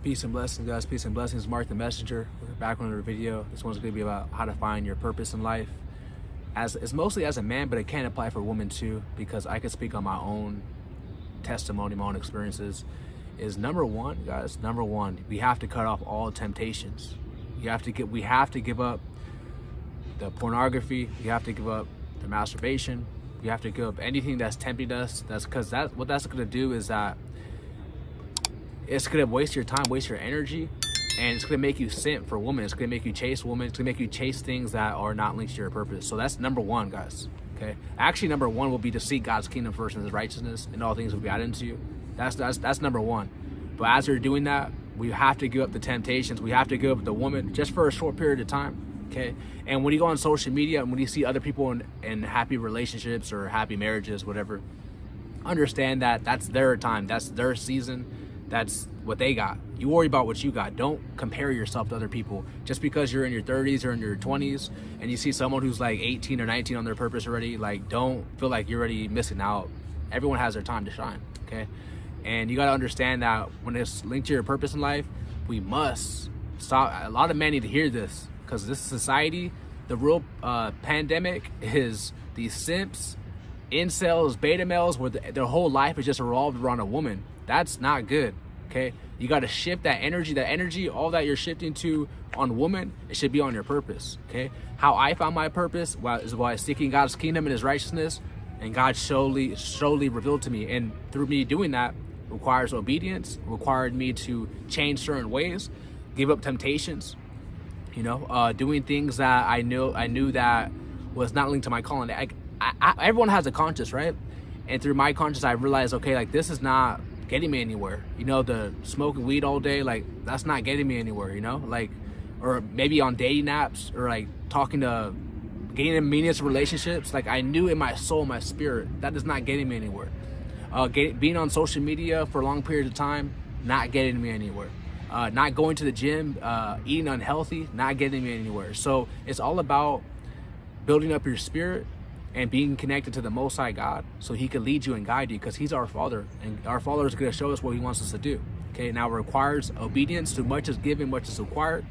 Peace and blessings, guys. Peace and blessings. MarcTheMessenger. We're back on another video. This one's going to be about how to find your purpose in life. It's mostly as a man, but it can apply for women too, because I can speak on my own testimony, my own experiences. Is number one, guys. Number one, we have to cut off all temptations. We have to give up the pornography. We have to give up the masturbation. We have to give up anything that's tempting us. What that's going to do is that it's going to waste your time, waste your energy, and it's going to make you simp for women. It's going to make you chase women. It's going to make you chase things that are not linked to your purpose. So that's number one, guys. Okay. Actually, number one will be to seek God's kingdom first and His righteousness, and all things will be added into you. That's number one. But as you're doing that, we have to give up the temptations. We have to give up the woman just for a short period of time. Okay. And when you go on social media and when you see other people in happy relationships or happy marriages, whatever, understand that that's their time. That's their season. That's what they got. You worry about what you got. Don't compare yourself to other people. Just because you're in your 30s or in your 20s and you see someone who's like 18 or 19 on their purpose already, like, don't feel like you're already missing out. Everyone has their time to shine, okay? And you got to understand that when it's linked to your purpose in life, we must stop. A lot of men need to hear this, because this society, the real pandemic is these simps, incels, beta males, where their whole life is just revolved around a woman. That's not good, okay? You got to shift that energy, all that you're shifting to on woman, it should be on your purpose, okay? How I found my purpose is by seeking God's kingdom and His righteousness, and God slowly revealed to me. And through me doing that requires obedience, required me to change certain ways, give up temptations, doing things that I knew that was not linked to my calling. Everyone has a conscience, right? And through my conscience, I realized, okay, like, this is not getting me anywhere. The smoking weed all day, like, that's not getting me anywhere, like, or maybe on dating apps, or like getting in meaningless relationships. Like, I knew in my soul, my spirit, that is not getting me anywhere. Being on social media for long periods of time, not getting me anywhere. Not going to the gym, eating unhealthy, not getting me anywhere. So it's all about building up your spirit and being connected to the Most High God, so He can lead you and guide you, because He's our Father, and our Father is going to show us what He wants us to do. Okay, now it requires obedience. Too much is given, much is required.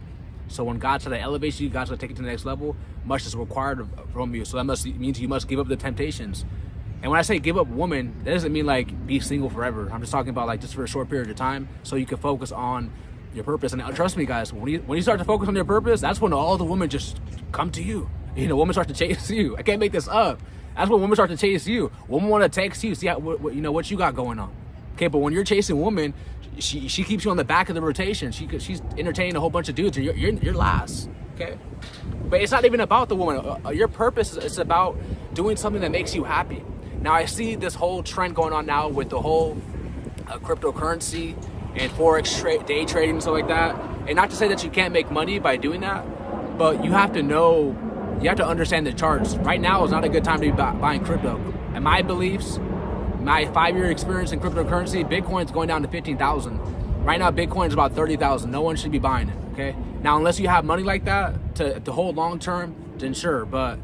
So when God's going to elevate you, God's going to take it to the next level, much is required from you. So that means you must give up the temptations. And when I say give up woman, that doesn't mean like be single forever. I'm just talking about like just for a short period of time, so you can focus on your purpose. And trust me, guys, when you start to focus on your purpose, that's when all the women just come to you. Women start to chase you. I can't make this up. That's when women start to chase you. Women want to text you, see what you got going on. Okay, but when you're chasing women, she keeps you on the back of the rotation. She's entertaining a whole bunch of dudes, and you're last. Okay, but it's not even about the woman. Your purpose is about doing something that makes you happy. Now I see this whole trend going on now with the whole cryptocurrency and forex day trading and stuff like that. And not to say that you can't make money by doing that, but you have to know. You have to understand the charts. Right now is not a good time to be buying crypto. And my beliefs, my 5-year experience in cryptocurrency, Bitcoin's going down to 15,000. Right now, Bitcoin is about 30,000. No one should be buying it, okay? Now, unless you have money like that to hold long term, then sure. But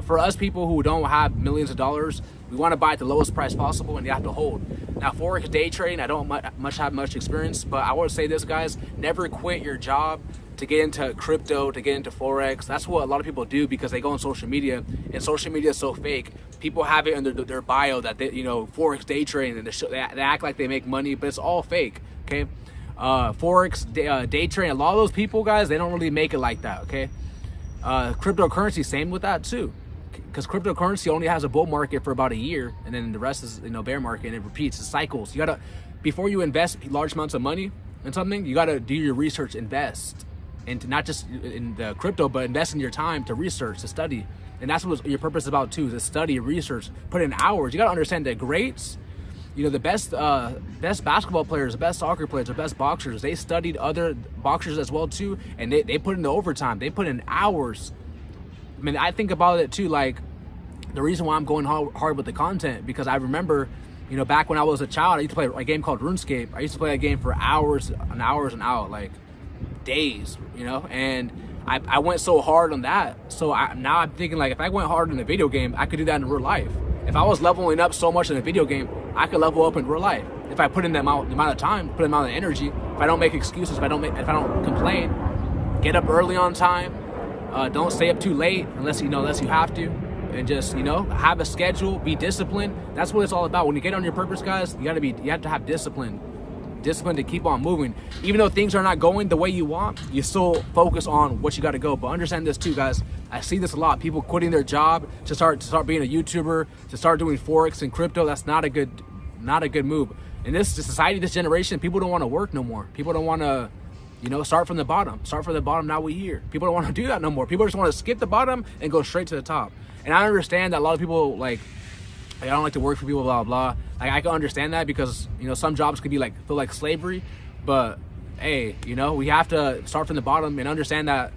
for us people who don't have millions of dollars, we want to buy at the lowest price possible, and you have to hold. Now, forex day trading, I don't have much experience, but I would say this, guys: never quit your job to get into crypto, to get into forex. That's what a lot of people do, because they go on social media, and social media is so fake. People have it in their bio that they, forex day trading, and they act like they make money, but it's all fake. Okay, forex day trading. A lot of those people, guys, they don't really make it like that. Okay, cryptocurrency, same with that too, because cryptocurrency only has a bull market for about a year, and then the rest is bear market, and it repeats. It cycles. You gotta, before you invest large amounts of money in something, you gotta do your research, invest. And to not just in the crypto, but invest in your time to research, to study. And that's what your purpose is about too, is to study, research, put in hours. You got to understand that greats, the best basketball players, the best soccer players, the best boxers, they studied other boxers as well too, and they put in the overtime. They put in hours. I mean, I think about it too, like the reason why I'm going hard with the content, because I remember, back when I was a child, I used to play a game called RuneScape. I used to play that game for hours and hours and hours, like days, and I went so hard on that. So now I'm thinking, like, if I went hard in a video game, I could do that in real life. If I was leveling up so much in a video game, I could level up in real life. If I put in the amount of time, put in the amount of energy, if I don't make excuses, if I don't complain, get up early on time, don't stay up too late unless you have to, and just have a schedule, be disciplined. That's what it's all about. When you get on your purpose, guys, you have to have discipline to keep on moving. Even though things are not going the way you want, you still focus on what you got to go. But understand this too, guys. I see this a lot. People quitting their job to start being a YouTuber, to start doing forex and crypto. That's not a good move. In this society, this generation, people don't want to work no more. People don't want to start from the bottom. Now we here. People don't want to do that no more. People just want to skip the bottom and go straight to the top. And I understand that a lot of people I don't like to work for people, blah blah. I can understand that because some jobs could be feel like slavery, but hey, we have to start from the bottom and understand that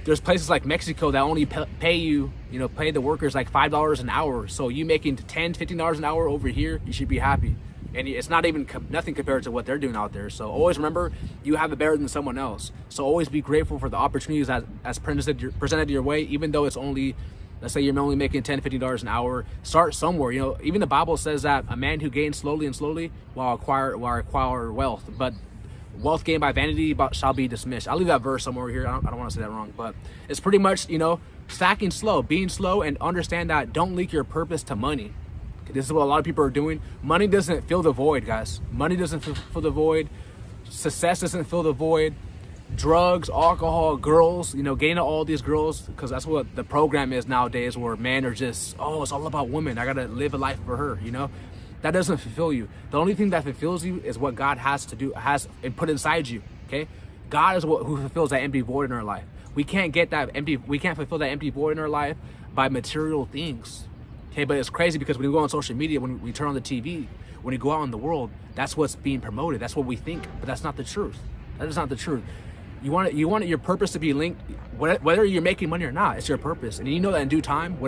there's places like Mexico that only pay the workers like $5 an hour. So you making $10-15 an hour over here, you should be happy. And it's not even nothing compared to what they're doing out there. So always remember, you have it better than someone else. So always be grateful for the opportunities as presented your way, even though it's only, let's say you're only making $10-15 an hour. Start somewhere. Even the Bible says that a man who gains slowly will acquire wealth, but wealth gained by vanity shall be dismissed. I'll leave that verse somewhere here. I don't want to say that wrong, but it's pretty much stacking slow, being slow, and understand that don't leak your purpose to money. This is what a lot of people are doing. Money doesn't fill the void, guys. Money doesn't fill the void. Success doesn't fill the void. Drugs, alcohol, girls, getting all these girls, because that's what the program is nowadays, where men are just, it's all about women. I got to live a life for her, That doesn't fulfill you. The only thing that fulfills you is what God has put inside you, okay? God is who fulfills that empty void in our life. We can't fulfill that empty void in our life by material things. Okay, but it's crazy because when you go on social media, when we turn on the TV, when you go out in the world, that's what's being promoted. That's what we think, but that's not the truth. That is not the truth. You want your purpose to be linked, whether you're making money or not. It's your purpose, and you know that in due time,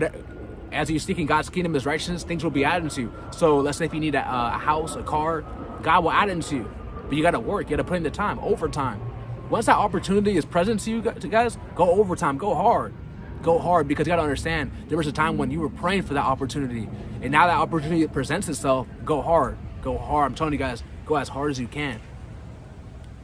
as you're seeking God's kingdom, His righteousness, things will be added to you. So let's say if you need a house, a car, God will add it to you, but you got to work. You got to put in the time, overtime. Once that opportunity is present to you guys, go overtime, go hard. Go hard, because you got to understand there was a time when you were praying for that opportunity, and now that opportunity presents itself. Go hard. I'm telling you guys, go as hard as you can.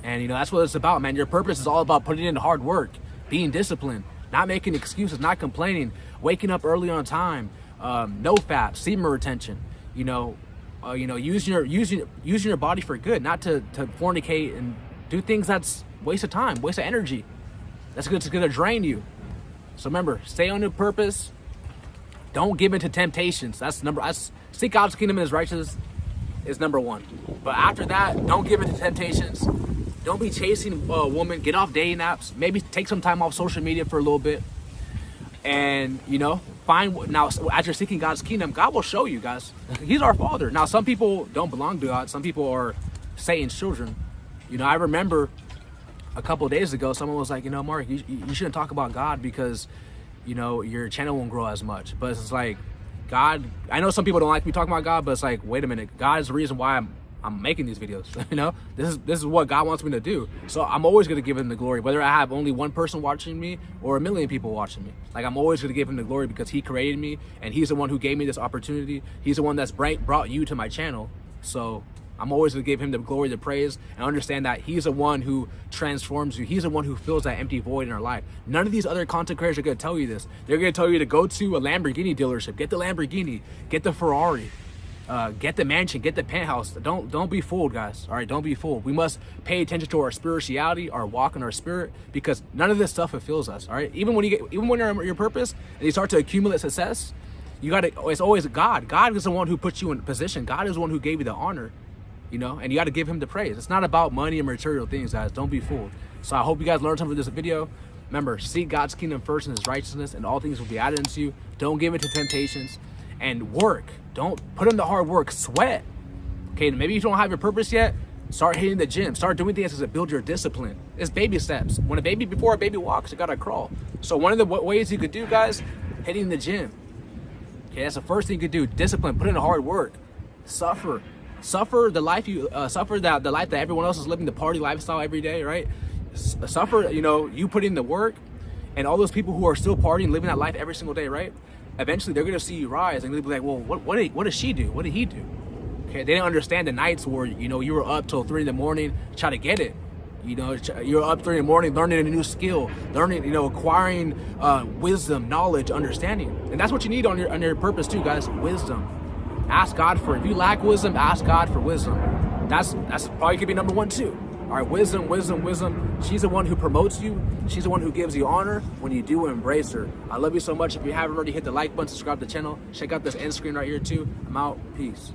And that's what it's about, man. Your purpose is all about putting in hard work, being disciplined, not making excuses, not complaining, waking up early on time, no fat, semen retention. Using your body for good, not to fornicate and do things that's waste of time, waste of energy. That's going to drain you. So remember, stay on your purpose. Don't give in to temptations. Seek God's kingdom and His righteousness is number one. But after that, don't give in to temptations. Don't be chasing a woman. Get off dating apps. Maybe take some time off social media for a little bit. And, now as you're seeking God's kingdom, God will show you, guys. He's our Father. Now, some people don't belong to God. Some people are Satan's children. I remember a couple of days ago, someone was like, Mark, you shouldn't talk about God because, your channel won't grow as much. But it's like, God, I know some people don't like me talking about God, but it's like, wait a minute, God is the reason why I'm making these videos. This is what God wants me to do. So I'm always going to give Him the glory, whether I have only one person watching me or 1 million people watching me. I'm always going to give Him the glory because He created me, and He's the one who gave me this opportunity. He's the one that's brought you to my channel. So I'm always going to give Him the glory, the praise, and understand that He's the one who transforms you. He's the one who fills that empty void in our life. None of these other content creators are going to tell you this. They're going to tell you to go to a Lamborghini dealership, get the Lamborghini, get the Ferrari, get the mansion, get the penthouse. Don't be fooled, guys. All right, don't be fooled. We must pay attention to our spirituality, our walk in our spirit, because none of this stuff fulfills us. All right, even when you're on your purpose and you start to accumulate success, it's always God. God is the one who puts you in position. God is the one who gave you the honor. And you got to give Him the praise. It's not about money and material things, guys. Don't be fooled. So I hope you guys learned something from this video. Remember, seek God's kingdom first and His righteousness, and all things will be added unto you. Don't give in to temptations, and work. Don't put in the hard work. Sweat. Okay, maybe you don't have your purpose yet. Start hitting the gym. Start doing things to build your discipline. It's baby steps. Before a baby walks, you got to crawl. So one of the ways you could do, guys, hitting the gym. Okay, that's the first thing you could do. Discipline. Put in the hard work. Suffer the life the life that everyone else is living, the party lifestyle every day, right? Suffer, you put in the work, and all those people who are still partying, living that life every single day, right? eventually they're gonna see you rise, and they'll be like, well, what does she do? What did he do? Okay, they didn't understand the nights where, you know, you were up till 3 in the morning trying to get it. You know, you're up 3 in the morning learning a new skill, learning, you know, acquiring wisdom, knowledge, understanding. And that's what you need on your purpose too, guys, wisdom. Ask God for it. If you lack wisdom, ask God for wisdom. That's probably could be number 1 too. All right, wisdom, wisdom, wisdom. She's the one who promotes you. She's the one who gives you honor when you do embrace her. I love you so much. If you haven't already, hit the like button, subscribe to the channel. Check out this end screen right here too. I'm out. Peace.